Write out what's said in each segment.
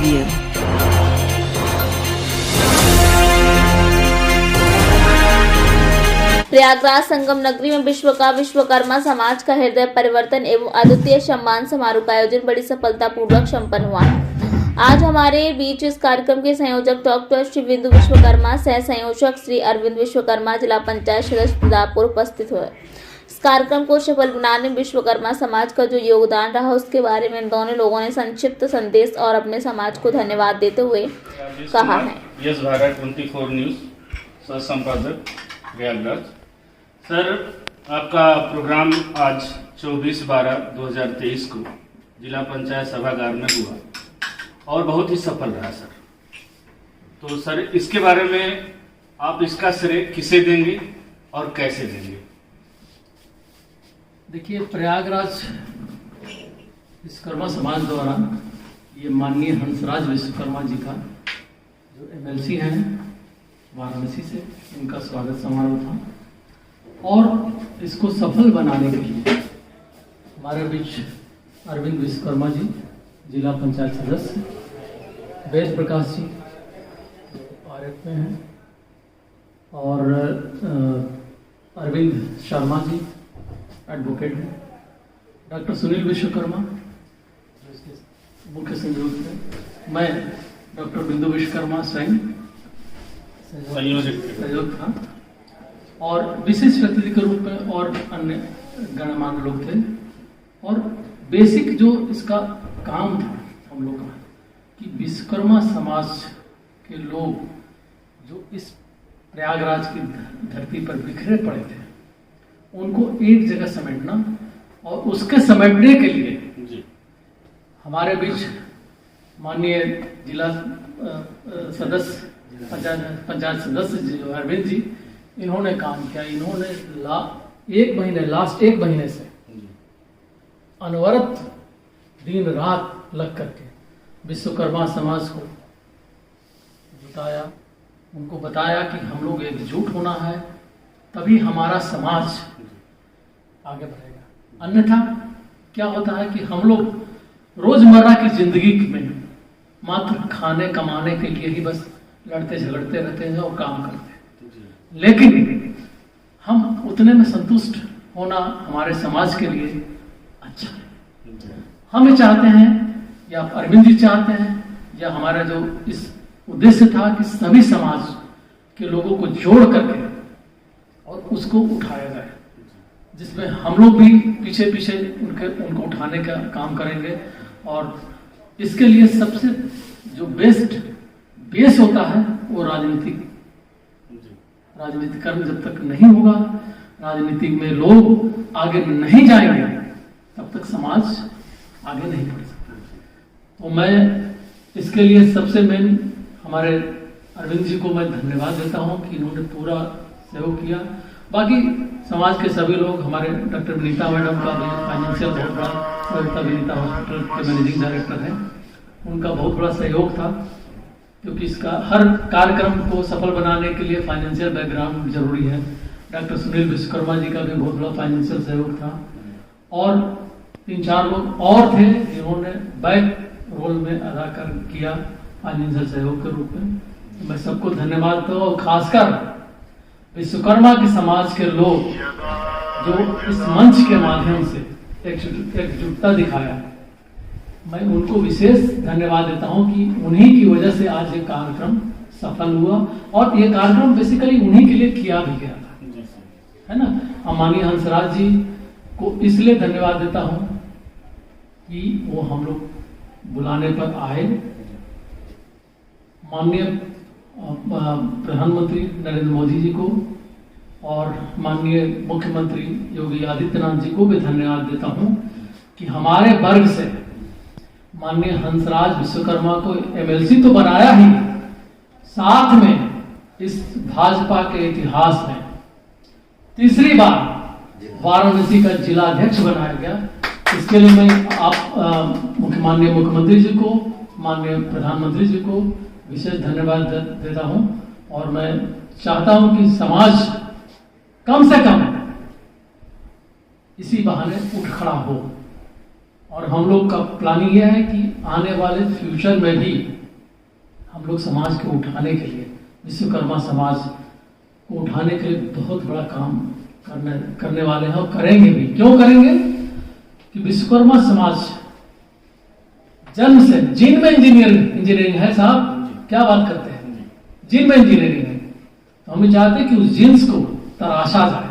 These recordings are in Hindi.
review. प्रयागराज संगम नगरी में विश्व का विश्वकर्मा समाज का हृदय परिवर्तन एवं अद्वितीय सम्मान समारोह का आयोजन बड़ी सफलतापूर्वक संपन्न हुआ है। आज हमारे बीच इस कार्यक्रम के संयोजक डॉक्टर श्री बिंदु विश्वकर्मा, सह संयोजक श्री अरविंद विश्वकर्मा, जिला पंचायत सदस्य प्रतापपुर उपस्थित हुए। इस कार्यक्रम को सफल बनाने में विश्वकर्मा समाज का जो योगदान रहा उसके बारे में इन दोनों लोगों ने संक्षिप्त संदेश और अपने समाज को धन्यवाद देते हुए कहा है। यस भारत 24 न्यूज सह संपादक प्रयागराज। सर, आपका प्रोग्राम आज 24/12/2023 को जिला पंचायत सभागार में हुआ और बहुत ही सफल रहा सर। तो सर, इसके बारे में आप इसका श्रेय किसे देंगे और कैसे देंगे? देखिए, प्रयागराज विश्वकर्मा समाज द्वारा ये माननीय हंसराज विश्वकर्मा जी का जो एमएलसी हैं वाराणसी से, इनका स्वागत समारोह था और इसको सफल बनाने के लिए हमारे बीच अरविंद विश्वकर्मा जी, जिला पंचायत सदस्य, वेद प्रकाश जी पार्क में हैं, और अरविंद शर्मा जी एडवोकेट हैं, डॉक्टर सुनील विश्वकर्मा जो इसके मुख्य संयोजक थे, मैं डॉक्टर बिंदु विश्वकर्मा स्वयं संयोजक था, और विशिष्ट अतिथि के रूप में और अन्य गणमान्य लोग थे। और बेसिक जो इसका काम था हम लोग का कि विश्वकर्मा समाज के लोग जो इस प्रयागराज की धरती पर बिखरे पड़े थे, उनको एक जगह समेटना, और उसके समेटने के लिए हमारे बीच माननीय जिला सदस्य पंचायत सदस्य जो अरविंद जी, इन्होंने काम किया। इन्होंने लास्ट एक महीने से अनवरत दिन रात लग करके विश्वकर्मा समाज को जुटाया, उनको बताया कि हम लोग एकजुट होना है, तभी हमारा समाज आगे बढ़ेगा। अन्यथा क्या होता है कि हम लोग रोजमर्रा की जिंदगी में मात्र खाने कमाने के लिए ही बस लड़ते झगड़ते रहते हैं और काम करते हैं, लेकिन हम उतने में संतुष्ट होना हमारे समाज के लिए अच्छा है। हम ये चाहते हैं, या अरविंद जी चाहते हैं, या हमारा जो इस उद्देश्य था कि सभी समाज के लोगों को जोड़ करके और उसको उठाया जाए, जिसमें हम लोग भी पीछे पीछे उनको उठाने का काम करेंगे। और इसके लिए सबसे जो बेस होता है वो राजनीतिकरण जब तक नहीं होगा, राजनीति में लोग आगे नहीं जाएंगे, तब तक समाज आगे नहीं बढ़ सकता। तो मैं इसके लिए सबसे मेन हमारे अरविंद जी को मैं धन्यवाद देता हूं कि इन्होंने पूरा सहयोग किया। बाकी समाज के सभी लोग, हमारे डॉक्टर विनीता मैडम का भी फाइनेंशियल बहुत बड़ा, विनीता हॉस्पिटल के मैनेजिंग डायरेक्टर हैं, उनका बहुत बड़ा सहयोग था, क्योंकि इसका हर कार्यक्रम को सफल बनाने के लिए फाइनेंशियल बैकग्राउंड जरूरी है। डॉक्टर सुनील विश्वकर्मा जी का भी बहुत बड़ा फाइनेंशियल सहयोग था, और 3-4 लोग और थे जिन्होंने बैक रोल में अदा किया फाइनेंशियल सहयोग के रूप में। मैं सबको धन्यवाद देता हूँ, और खासकर विश्वकर्मा के समाज के लोग जो इस मंच के माध्यम से एकजुटता दिखाया, मैं उनको विशेष धन्यवाद देता हूं कि उन्हीं की वजह से आज ये कार्यक्रम सफल हुआ, और ये कार्यक्रम बेसिकली उन्हीं के लिए किया भी गया था, है ना। माननीय हंसराज जी को इसलिए धन्यवाद देता हूं कि वो हम लोग बुलाने पर आए। माननीय प्रधानमंत्री नरेंद्र मोदी जी को और माननीय मुख्यमंत्री योगी आदित्यनाथ जी को भी धन्यवाद देता हूं कि हमारे वर्ग से माननीय हंसराज विश्वकर्मा को एमएलसी तो बनाया ही, साथ में इस भाजपा के इतिहास में तीसरी बार वाराणसी का जिला अध्यक्ष बनाया गया। इसके लिए मैं माननीय मुख्यमंत्री जी को, माननीय प्रधानमंत्री जी को विशेष धन्यवाद देता हूं। और मैं चाहता हूं कि समाज कम से कम इसी बहाने उठ खड़ा हो, और हम लोग का प्लानिंग यह है कि आने वाले फ्यूचर में भी हम लोग समाज को उठाने के लिए, विश्वकर्मा समाज को उठाने के लिए बहुत बड़ा काम करने वाले हैं और करेंगे भी। क्यों करेंगे कि विश्वकर्मा समाज जन्म से, जिन में इंजीनियरिंग है साहब, क्या बात करते हैं, जिन में इंजीनियरिंग है, तो हम चाहते हैं कि उस जिन्स को तराशा जाए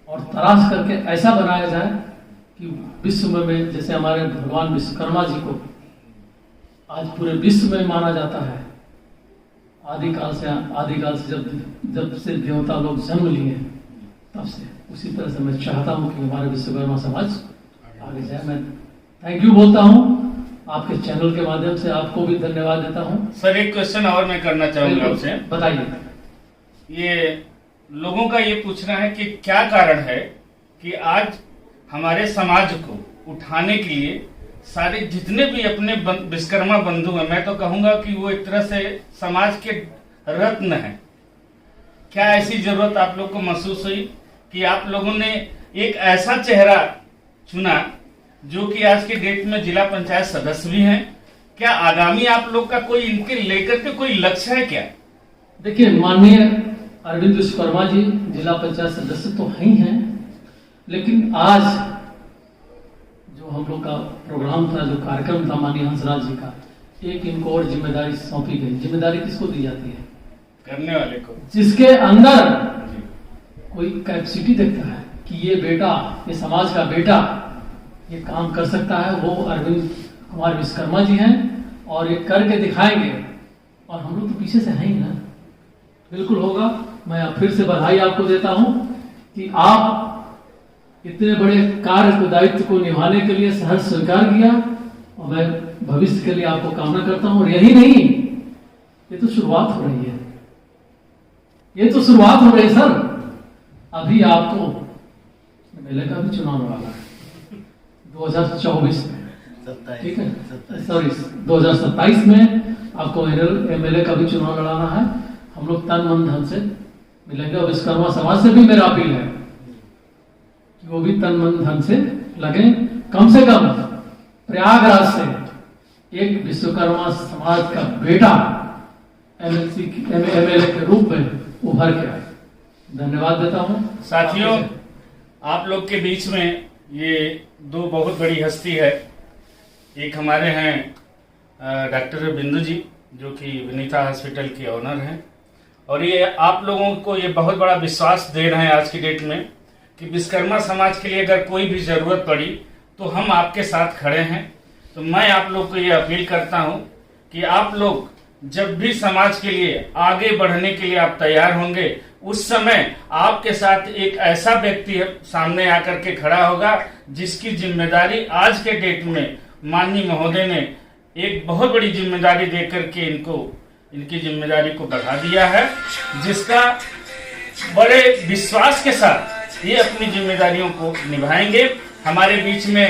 और तराश करके ऐसा बनाया जाए कि विश्व में जैसे हमारे भगवान विश्वकर्मा जी को आज पूरे विश्व में माना जाता है। आदिकाल से जब से देवता लोग जन्म लिए तब से, उसी तरह से मैं चाहता हूं कि हमारे विश्वकर्मा समाज आगे जाए। मैं थैंक यू बोलता हूं आपके चैनल के माध्यम से, आपको भी धन्यवाद देता हूं। सर एक क्वेश्चन और मैं करना चाहूंगा आपसे, बताइए। ये लोगों का ये पूछना है कि क्या कारण है कि आज हमारे समाज को उठाने के लिए सारे जितने भी अपने विश्वकर्मा बंधु हैं, मैं तो कहूंगा कि वो एक तरह से समाज के रत्न हैं। क्या ऐसी जरूरत आप लोग को महसूस हुई कि आप लोगों ने एक ऐसा चेहरा चुना जो कि आज के डेट में जिला पंचायत सदस्य भी हैं? क्या आगामी आप लोग का कोई इनके लेकर के कोई लक्ष्य है क्या? देखिए, माननीय अरविंद विश्वकर्मा जी जिला पंचायत सदस्य तो ही हैं, लेकिन आज जो हम लोग का प्रोग्राम था, जो कार्यक्रम था माननीय हंसराज जी का, एक इनको और जिम्मेदारी सौंपी गई। जिम्मेदारी किसको दी जाती है? करने वाले को। जिसके अंदर कोई कैपेसिटी देखता है कि ये बेटा, ये समाज का बेटा ये काम कर सकता है, वो अरविंद कुमार विश्वकर्मा जी हैं और ये करके दिखाएंगे। और हम लोग तो पीछे से हैं ही ना, बिल्कुल होगा। मैं फिर से बधाई आपको देता हूं कि आप इतने बड़े कार्य को, दायित्व को निभाने के लिए सहर्ष स्वीकार किया और मैं भविष्य के लिए आपको कामना करता हूं। और यही नहीं, ये तो शुरुआत हो रही है, ये तो शुरुआत हो रही है सर। अभी आपको मेले का भी चुनाव वाला है 2024 में, ठीक है, सॉरी 2027 में आपको एमएलए का भी चुनाव लड़ाना है। हम लोग तन मन धन से मिलेंगे और विश्वकर्मा समाज से भी मेरा अपील है कि वो भी तन मन धन से लगे। कम से कम प्रयागराज से एक विश्वकर्मा समाज का बेटा एमएलए के रूप में उभर के आए। धन्यवाद देता हूं। साथियों, आप लोग के बीच में ये दो बहुत बड़ी हस्ती है। एक हमारे हैं डॉक्टर बिंदु जी, जो कि विनीता हॉस्पिटल के ऑनर हैं, और ये आप लोगों को ये बहुत बड़ा विश्वास दे रहे हैं आज की डेट में कि विश्वकर्मा समाज के लिए अगर कोई भी जरूरत पड़ी तो हम आपके साथ खड़े हैं। तो मैं आप लोग को ये अपील करता हूं कि आप लोग जब भी समाज के लिए आगे बढ़ने के लिए आप तैयार होंगे, उस समय आपके साथ एक ऐसा व्यक्ति सामने आकर के खड़ा होगा जिसकी जिम्मेदारी आज के डेट में माननीय महोदय ने एक बहुत बड़ी जिम्मेदारी देकर के इनकी जिम्मेदारी को बढ़ा दिया है, जिसका बड़े विश्वास के साथ ये अपनी जिम्मेदारियों को निभाएंगे। हमारे बीच में